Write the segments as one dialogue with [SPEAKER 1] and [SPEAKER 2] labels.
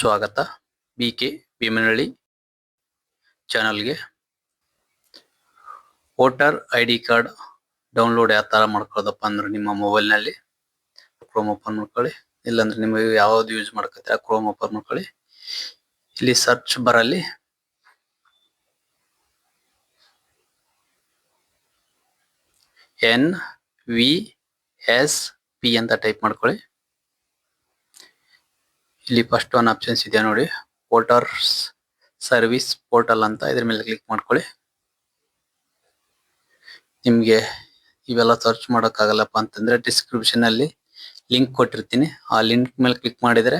[SPEAKER 1] ಸ್ವಾಗತ ಬಿಕೆ ಭೀಮನಹಳ್ಳಿ ಚಾನಲ್ಗೆ. Voter ID card download ಯಾವ ತರ ಮಾಡ್ಕೊಳ್ಳೋದಪ್ಪ ಅಂದ್ರೆ ನಿಮ್ಮ ಮೊಬೈಲ್ ನಲ್ಲಿ ಕ್ರೋಮ್ ಓಪನ್ ಮಾಡ್ಕೊಳ್ಳಿ. ಇಲ್ಲಾಂದ್ರೆ ನಿಮಗೆ ಯಾವ್ದು ಯೂಸ್ ಮಾಡ್ಕೊತೀರಾ ಕ್ರೋಮ್ ಓಪನ್ ಮಾಡ್ಕೊಳ್ಳಿ. ಇಲ್ಲಿ ಸರ್ಚ್ ಬರಲ್ಲಿ NVSP ಅಂತ ಟೈಪ್ ಮಾಡ್ಕೊಳ್ಳಿ. ಇಲ್ಲಿ ಫಸ್ಟ್ ಒನ್ ಆಪ್ಷನ್ಸ್ ಇದೆ ನೋಡಿ, ವೋಟರ್ಸ್ ಸರ್ವಿಸ್ ಪೋರ್ಟಲ್ ಅಂತ, ಇದ್ರ ಮೇಲೆ ಕ್ಲಿಕ್ ಮಾಡ್ಕೊಳ್ಳಿ. ನಿಮ್ಗೆ ಇವೆಲ್ಲ ಸರ್ಚ್ ಮಾಡೋಕ್ಕಾಗಲ್ಲಪ್ಪ ಅಂತಂದ್ರೆ ಡಿಸ್ಕ್ರಿಪ್ಷನ್ ಅಲ್ಲಿ ಲಿಂಕ್ ಕೊಟ್ಟಿರ್ತೀನಿ. ಆ ಲಿಂಕ್ ಮೇಲೆ ಕ್ಲಿಕ್ ಮಾಡಿದ್ರೆ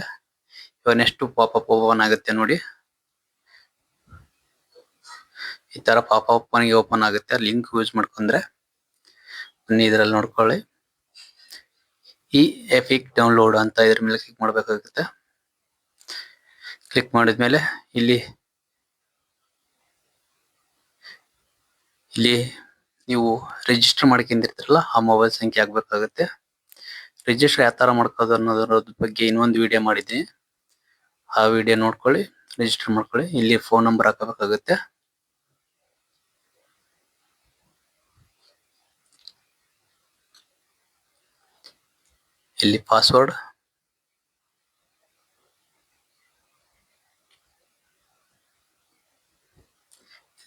[SPEAKER 1] ಇವಾಗ ನೆಕ್ಸ್ಟ್ ಪಾಪಪ್ ಓಪನ್ ಆಗುತ್ತೆ ನೋಡಿ. ಈ ತರ ಪಾಪಪ್ ಓಪನ್ ಆಗುತ್ತೆ. ಲಿಂಕ್ ಯೂಸ್ ಮಾಡ್ಕೊಂಡ್ರೆ ಬನ್ನಿ ಇದರಲ್ಲಿ ನೋಡ್ಕೊಳ್ಳಿ. ಈ ಎಪಿಕ್ ಡೌನ್ಲೋಡ್ ಅಂತ ಇದ್ರ ಮೇಲೆ ಕ್ಲಿಕ್ ಮಾಡ್ಬೇಕಾಗುತ್ತೆ. ಕ್ಲಿಕ್ ಮಾಡಿದ್ಮೇಲೆ ಇಲ್ಲಿ ನೀವು ರಿಜಿಸ್ಟರ್ ಮಾಡ್ಕೊಂಡಿರ್ತೀರಲ್ಲ ಆ ಮೊಬೈಲ್ ಸಂಖ್ಯೆ ಹಾಕ್ಬೇಕಾಗುತ್ತೆ. ರಿಜಿಸ್ಟರ್ ಯಾವ ತರ ಮಾಡ್ಕೋದು ಅನ್ನೋದ್ರ ಬಗ್ಗೆ ಇನ್ನೊಂದು ವಿಡಿಯೋ ಮಾಡಿದ್ದೀನಿ, ಆ ವಿಡಿಯೋ ನೋಡ್ಕೊಳ್ಳಿ, ರಿಜಿಸ್ಟರ್ ಮಾಡ್ಕೊಳ್ಳಿ. ಇಲ್ಲಿ ಫೋನ್ ನಂಬರ್ ಹಾಕಬೇಕಾಗುತ್ತೆ. ಇಲ್ಲಿ ಪಾಸ್ವರ್ಡ್,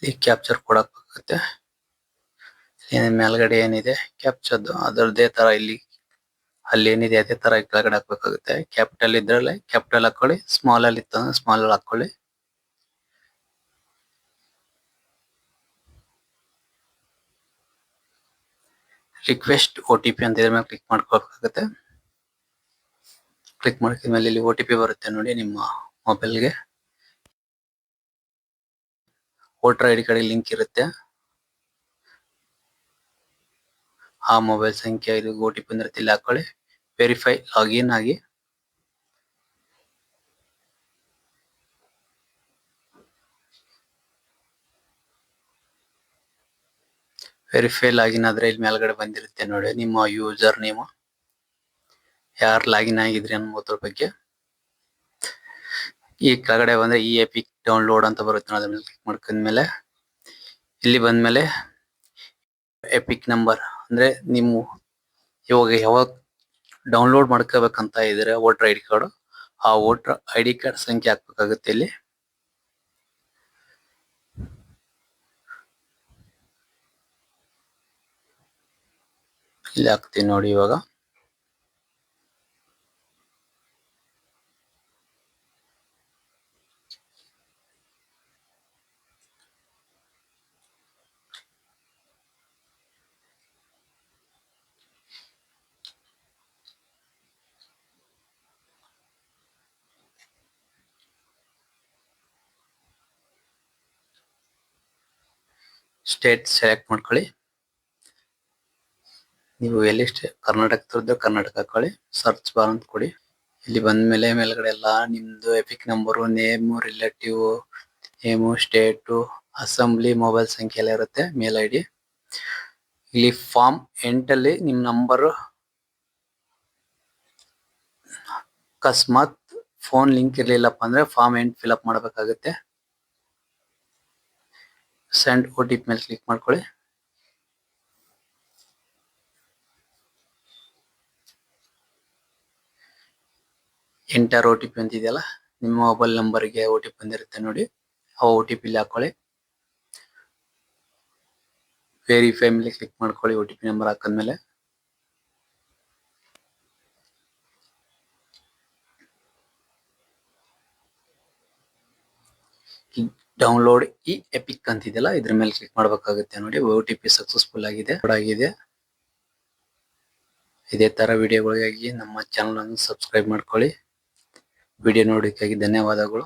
[SPEAKER 1] ಇಲ್ಲಿ ಕ್ಯಾಪ್ಚರ್ ಕೋಡ್ ಹಾಕಬೇಕಾಗುತ್ತೆ. ಮೇಲ್ಗಡೆ ಏನಿದೆ ಕ್ಯಾಪ್ಚರ್ದು ಅದರದೇ ತರ ಅಲ್ಲಿ ಏನಿದೆ ಅದೇ ತರ ಕೆಳಗಡೆ ಹಾಕ್ಬೇಕಾಗುತ್ತೆ. ಕ್ಯಾಪಿಟಲ್ ಇದ್ರಲ್ಲಿ ಕ್ಯಾಪಿಟಲ್ ಹಾಕೊಳ್ಳಿ, ಸ್ಮಾಲ್ ಅಲ್ಲಿ ಇತ್ತು ಸ್ಮಾಲ್ ಅಲ್ಲಿ ಹಾಕೊಳ್ಳಿ. ರಿಕ್ವೆಸ್ಟ್ OTP ಅಂತ ಇದ್ರ ಮೇಲೆ ಕ್ಲಿಕ್ ಮಾಡ್ಕೋಬೇಕಾಗುತ್ತೆ. ಕ್ಲಿಕ್ ಮಾಡಿದ್ಮೇಲೆ ಇಲ್ಲಿ OTP ಬರುತ್ತೆ ನೋಡಿ ನಿಮ್ಮ ಮೊಬೈಲ್ಗೆ. ವೋಟರ್ ಐಡಿ ಕಾರ್ಡ್ ಲಿಂಕ್ ಇರುತ್ತೆ, ಆ ಮೊಬೈಲ್ ಸಂಖ್ಯೆ ಇದು OTP ಬಂದಿರುತ್ತೆ, ಇಲ್ಲಿ ಹಾಕೊಳ್ಳಿ. ವೆರಿಫೈ ಲಾಗಿನ್ ಆಗಿ ವೆರಿಫೈ ಲಾಗಿನ್ ಆದ್ರೆ ಇಲ್ಲಿ ಮೇಲ್ಗಡೆ ಬಂದಿರುತ್ತೆ ನೋಡಿ ನಿಮ್ಮ ಯೂಸರ್ ನೇಮ್, ಯಾರು ಲಾಗಿನ್ ಆಗಿದ್ರಿ ಅನ್ನೋದ್ರ ಬಗ್ಗೆ. ಈ ಕೆಳಗಡೆ ಬಂದ್ರೆ ಈ ಎಪಿಕ್ ಡೌನ್ಲೋಡ್ ಅಂತ ಬರುತ್ತೆ, ಅದ್ರ ಮೇಲೆ ಕ್ಲಿಕ್ ಮಾಡ್ಕೊಂಡ್ಮೇಲೆ ಇಲ್ಲಿ ಬಂದ್ಮೇಲೆ ಎಪಿಕ್ ನಂಬರ್ ಅಂದ್ರೆ ನೀವು ಯಾವಾಗ ಡೌನ್ಲೋಡ್ ಮಾಡ್ಕೋಬೇಕಂತ ಇದ್ರೆ ವೋಟರ್ ಐಡಿ ಕಾರ್ಡ್, ಆ ವೋಟರ್ ಐಡಿ ಕಾರ್ಡ್ ಸಂಖ್ಯೆ ಹಾಕ್ಬೇಕಾಗುತ್ತೆ. ಇಲ್ಲಿ ಹಾಕ್ತೀನಿ ನೋಡಿ. ಇವಾಗ ಸ್ಟೇಟ್ ಸೆಲೆಕ್ಟ್ ಮಾಡ್ಕೊಳ್ಳಿ. ನೀವು ಎಲ್ಲಿ ಕರ್ನಾಟಕ ಕರ್ನಾಟಕ ಹಾಕೊಳ್ಳಿ, ಸರ್ಚ್ ಬಾರ್ ಅಂತ ಕೊಡಿ. ಇಲ್ಲಿ ಬಂದ್ಮೇಲೆ ಮೇಲ್ಗಡೆ ಎಲ್ಲ ನಿಮ್ದು EPIC number, name, relative name, state, assembly, mobile ಸಂಖ್ಯೆ ಎಲ್ಲ ಇರುತ್ತೆ, ಮೇಲ್ ID. ಇಲ್ಲಿ ಫಾರ್ಮ್ 8 ಅಲ್ಲಿ ನಿಮ್ ನಂಬರ್ ಅಕಸ್ಮಾತ್ ಫೋನ್ ಲಿಂಕ್ ಇರ್ಲಿಲ್ಲಪ್ಪ ಅಂದ್ರೆ ಫಾರ್ಮ್ 8 ಫಿಲ್ ಅಪ್ ಮಾಡಬೇಕಾಗುತ್ತೆ. ಸೆಂಡ್ OTP ಮೇಲೆ ಕ್ಲಿಕ್ ಮಾಡ್ಕೊಳ್ಳಿ. ಎಂಟರ್ OTP ಅಂತ ಇದೆಯಲ್ಲ, ನಿಮ್ಮ ಮೊಬೈಲ್ ನಂಬರ್ಗೆ OTP ಬಂದಿರುತ್ತೆ ನೋಡಿ, ಆ OTP ಇಲ್ಲಿ ಹಾಕೊಳ್ಳಿ. ವೆರಿಫೈ ಮೇಲೆ ಕ್ಲಿಕ್ ಮಾಡ್ಕೊಳ್ಳಿ. OTP ನಂಬರ್ ಹಾಕದ್ಮೇಲೆ ಡೌನ್ಲೋಡ್ ಈ ಎಪಿಕ್ ಅಂತ ಇದೆಯಲ್ಲ, ಇದ್ರ ಮೇಲೆ ಕ್ಲಿಕ್ ಮಾಡ್ಬೇಕಾಗುತ್ತೆ ನೋಡಿ. OTP ಸಕ್ಸಸ್ಫುಲ್ ಆಗಿದೆ. ಇದೇ ತರ ವಿಡಿಯೋಗಳಿಗಾಗಿ ನಮ್ಮ ಚಾನಲ್ ಅನ್ನು ಸಬ್ಸ್ಕ್ರೈಬ್ ಮಾಡ್ಕೊಳ್ಳಿ. ವಿಡಿಯೋ ನೋಡೋದಕ್ಕಾಗಿ ಧನ್ಯವಾದಗಳು.